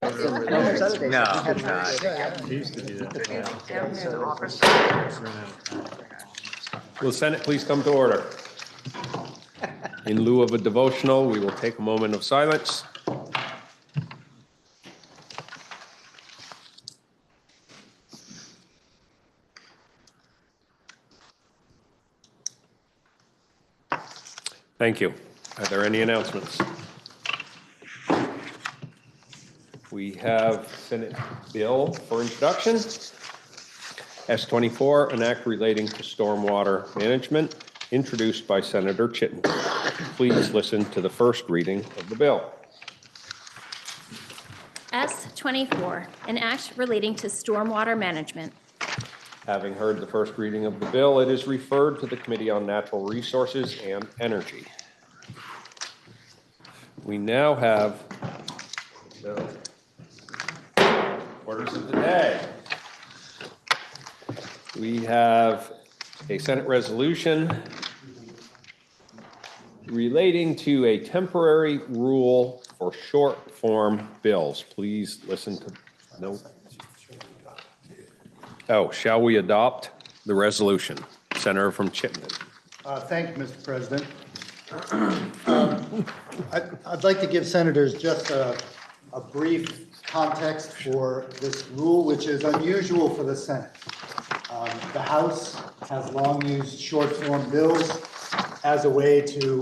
No, it's not. He used to do that. Will the Senate please come to order? In lieu of a devotional, we will take a moment of silence. Thank you. Are there any announcements? We have Senate bill for introduction. S-24, an act relating to stormwater management, introduced by Senator Chittenden. Please listen to the first reading of the bill. S-24, an act relating to stormwater management. Having heard the first reading of the bill, it is referred to the Committee on Natural Resources and Energy. We now have the orders of the day. We have a Senate resolution relating to a temporary rule for short form bills. Please listen to, no. Oh, shall we adopt the resolution? Senator from Chittenden. Thank you, Mr. President. I'd like to give senators just a brief context for this rule, which is unusual for the Senate. The House has long used short form bills as a way to,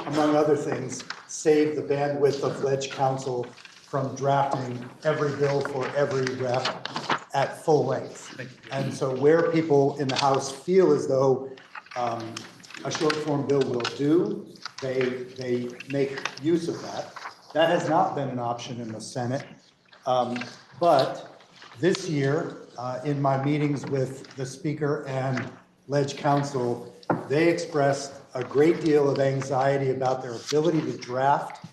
among other things, save the bandwidth of ledge counsel from drafting every bill for every rep at full length. And so where people in the House feel as though a short form bill will do, they make use of that. That has not been an option in the Senate. But this year, in my meetings with the Speaker and ledge counsel, they expressed a great deal of anxiety about their ability to draft,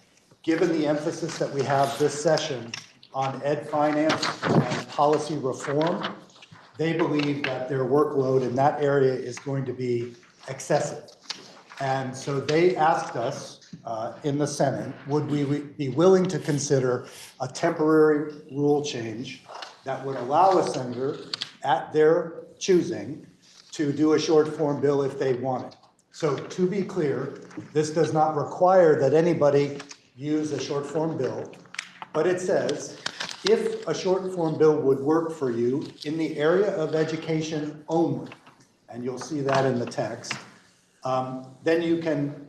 given the emphasis that we have this session on ed finance and policy reform. They believe that their workload in that area is going to be excessive. And so they asked us in the Senate, would we be willing to consider a temporary rule change that would allow a senator at their choosing to do a short form bill if they wanted. So to be clear, this does not require that anybody use a short form bill, but it says if a short form bill would work for you in the area of education only, and you'll see that in the text, then you can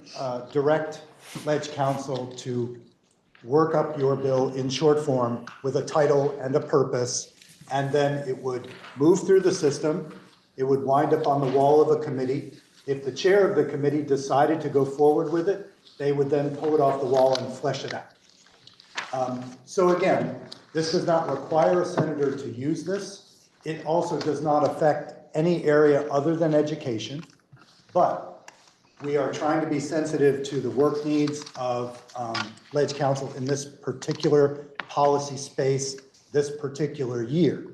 direct ledge counsel to work up your bill in short form with a title and a purpose, and then it would move through the system. It would wind up on the wall of a committee. If the chair of the committee decided to go forward with it, they would then pull it off the wall and flesh it out. So again, this does not require a senator to use this. It also does not affect any area other than education, but we are trying to be sensitive to the work needs of ledge counsel in this particular policy space, this particular year.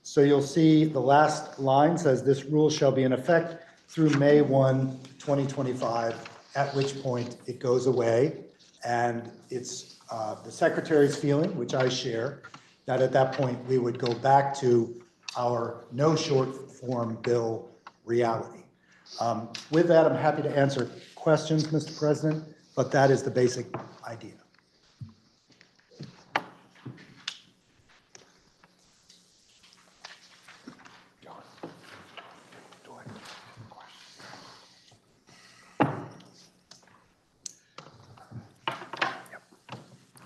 So you'll see the last line says this rule shall be in effect through May 1, 2025, at which point it goes away. And it's the secretary's feeling, which I share, that at that point we would go back to our no short form bill reality. With that, I'm happy to answer questions, Mr. President, but that is the basic idea.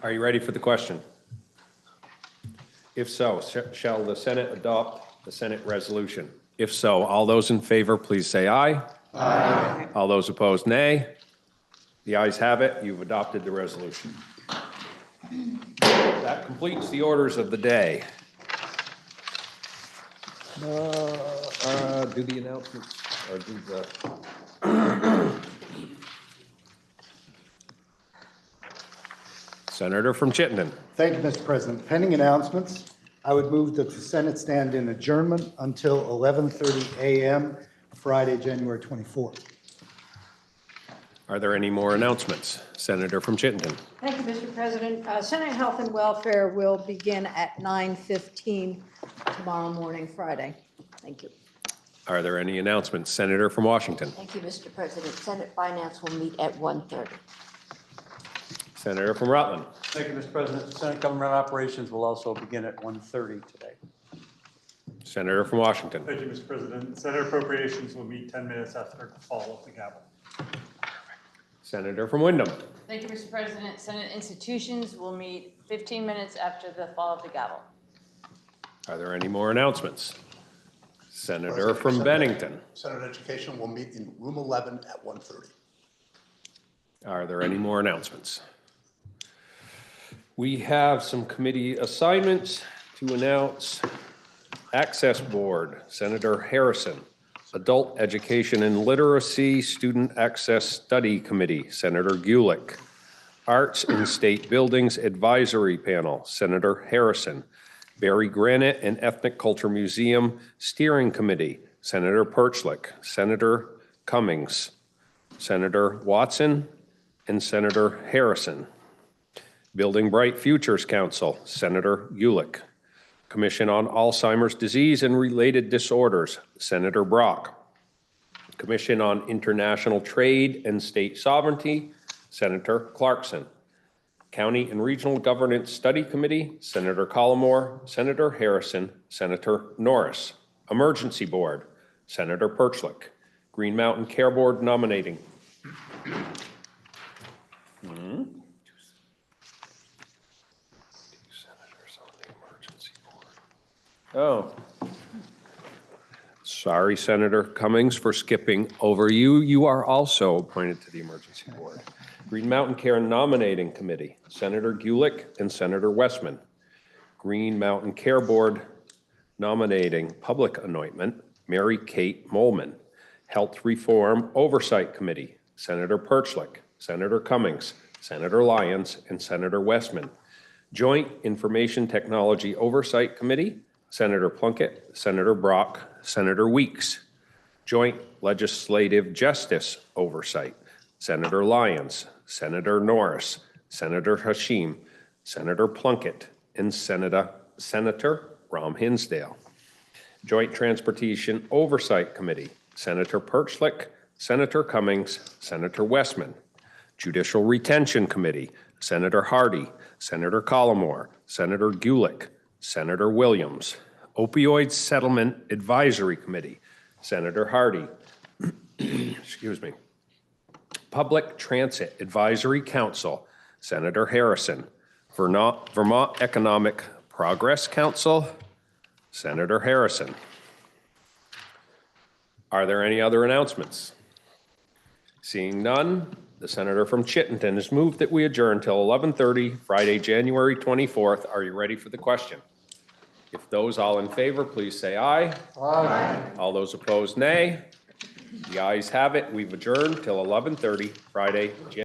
Are you ready for the question? If so, shall the Senate adopt the Senate resolution? If so, all those in favor, please say aye. Aye. All those opposed, nay. The ayes have it. You've adopted the resolution. That completes the orders of the day. Do the announcements or do the... Senator from Chittenden. Thank you, Mr. President. Pending announcements, I would move that the Senate stand in adjournment until 11:30 a.m. Friday, January 24th. Are there any more announcements? Senator from Chittenden. Thank you, Mr. President. Senate Health and Welfare will begin at 9:15 tomorrow morning, Friday. Thank you. Are there any announcements? Senator from Washington. Thank you, Mr. President. Senate Finance will meet at 1:30. Senator from Rutland. Thank you, Mr. President. Senate Government Operations will also begin at 1:30 today. Senator from Washington. Thank you, Mr. President. Senate Appropriations will meet 10 minutes after the fall of the gavel. Senator from Wyndham. Thank you, Mr. President. Senate institutions will meet 15 minutes after the fall of the gavel. Are there any more announcements? Senator from Bennington. Senate Education will meet in room 11 at 1:30. Are there any more announcements? We have some committee assignments to announce. Access Board, Senator Harrison. Adult Education and Literacy Student Access Study Committee, Senator Gulick. Arts and State Buildings Advisory Panel, Senator Harrison. Berry Granite and Ethnic Culture Museum Steering Committee, Senator Perchlik, Senator Cummings, Senator Watson, and Senator Harrison. Building Bright Futures Council, Senator Gulick. Commission on Alzheimer's Disease and Related Disorders, Senator Brock. Commission on International Trade and State Sovereignty, Senator Clarkson. County and Regional Governance Study Committee, Senator Collmore, Senator Harrison, Senator Norris. Emergency Board, Senator Perchlik. Green Mountain Care Board nominating. Oh. Sorry, Senator Cummings, for skipping over you. You are also appointed to the Emergency Board. Green Mountain Care Nominating Committee, Senator Gulick and Senator Westman. Green Mountain Care Board nominating public anointment, Mary Kate Molman. Health Reform Oversight Committee, Senator Perchlik, Senator Cummings, Senator Lyons, and Senator Westman. Joint Information Technology Oversight Committee, Senator Plunkett, Senator Brock, Senator Weeks. Joint Legislative Justice Oversight, Senator Lyons, Senator Norris, Senator Hashim, Senator Plunkett, and Senator Ram Hinsdale. Joint Transportation Oversight Committee, Senator Perchlik, Senator Cummings, Senator Westman. Judicial Retention Committee, Senator Hardy, Senator Collmore, Senator Gulick, Senator Williams. Opioid Settlement Advisory Committee, Senator Hardy. Excuse me. Public Transit Advisory Council, Senator Harrison. Vermont Economic Progress Council, Senator Harrison. Are there any other announcements? Seeing none, the senator from Chittenden has moved that we adjourn till 11:30, Friday, January 24th. Are you ready for the question? If those all in favor, please say aye. Aye. All those opposed, nay. The ayes have it. We've adjourned till 11:30, Friday, January